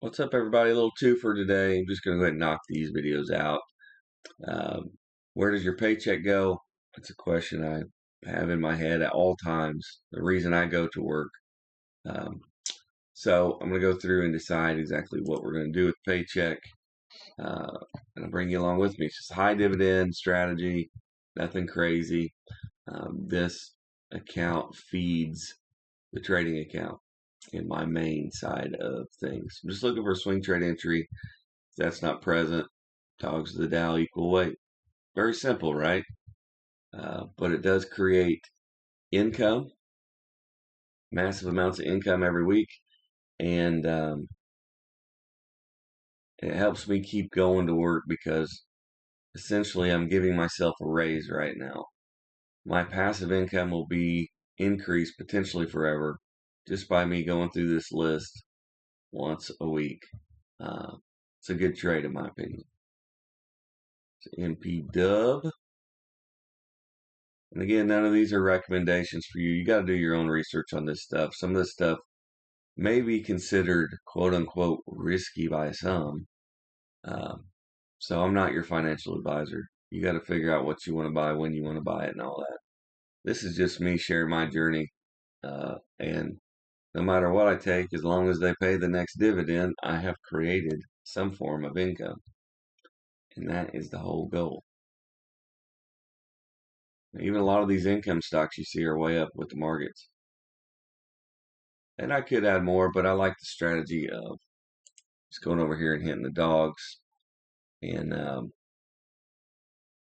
What's up, everybody? A little two for today. I'm just going to go ahead and knock these videos out. Um, where does your paycheck go? That's a question I have in my head at all times. The reason I go to work. Um, so I'm going to go through and decide exactly what we're going to do with paycheck. And I'll bring you along with me. It's just high dividend strategy, nothing crazy. This account feeds the trading account in my main side of things. I'm just looking for a swing trade entry. If that's not present, dogs to the Dow equal weight. Very simple, right? But it does create income, massive amounts of income every week, and it helps me keep going to work because essentially I'm giving myself a raise right now. My passive income will be increased potentially forever just by me going through this list once a week. It's a good trade in my opinion. It's NP Dub. And again, none of these are recommendations for you. You got to do your own research on this stuff. Some of this stuff may be considered quote unquote risky by some. So I'm not your financial advisor. You got to figure out what you want to buy, when you want to buy it, and all that. This is just me sharing my journey. And no matter what I take, as long as they pay the next dividend, I have created some form of income. And that is the whole goal. Even a lot of these income stocks you see are way up with the markets. And I could add more, but I like the strategy of just going over here and hitting the dogs. And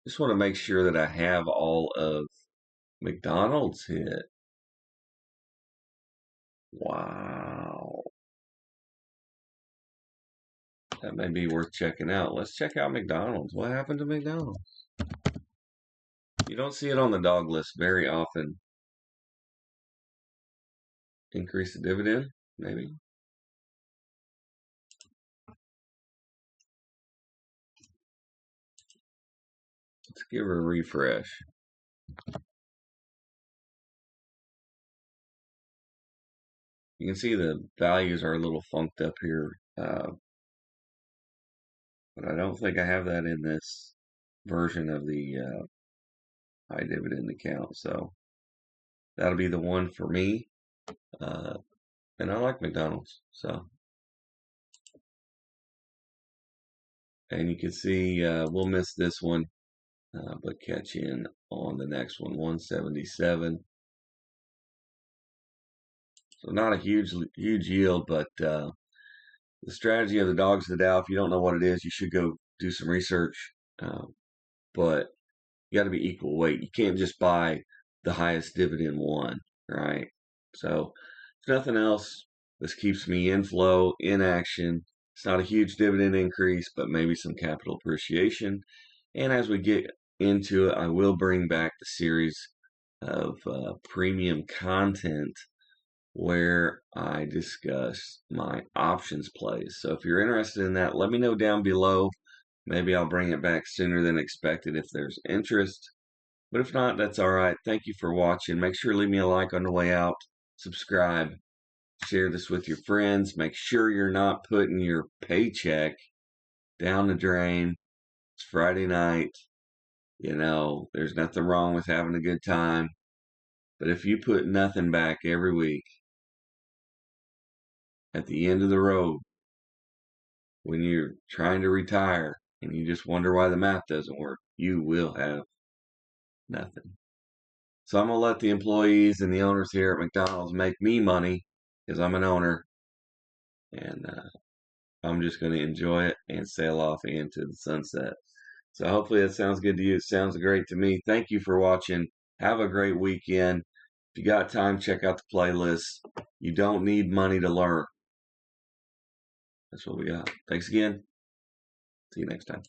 just want to make sure that I have all of McDonald's hit. Wow. That may be worth checking out. Let's check out McDonald's. What happened to McDonald's? You don't see it on the dog list very often. Increase the dividend, maybe. Let's give her a refresh. You can see the values are a little funked up here. But I don't think I have that in this version of the high dividend account. So that'll be the one for me. And I like McDonald's. So, and you can see we'll miss this one, but catch in on the next one, 177. So not a huge yield, but the strategy of the dogs of the Dow, if you don't know what it is, you should go do some research. But you got to be equal weight. You can't just buy the highest dividend one, right? So if nothing else, this keeps me in flow, in action. It's not a huge dividend increase, but maybe some capital appreciation. And as we get into it, I will bring back the series of premium content where I discuss my options plays. So if you're interested in that, let me know down below. Maybe I'll bring it back sooner than expected if there's interest. But if not, that's all right. Thank you for watching. Make sure to leave me a like on the way out. Subscribe. Share this with your friends. Make sure you're not putting your paycheck down the drain. It's Friday night. You know, there's nothing wrong with having a good time. But if you put nothing back every week, at the end of the road, when you're trying to retire and you just wonder why the math doesn't work, you will have nothing. So I'm going to let the employees and the owners here at McDonald's make me money because I'm an owner. And I'm just going to enjoy it and sail off into the sunset. So hopefully that sounds good to you. It sounds great to me. Thank you for watching. Have a great weekend. If you got time, check out the playlist. You don't need money to learn. That's what we got. Thanks again. See you next time.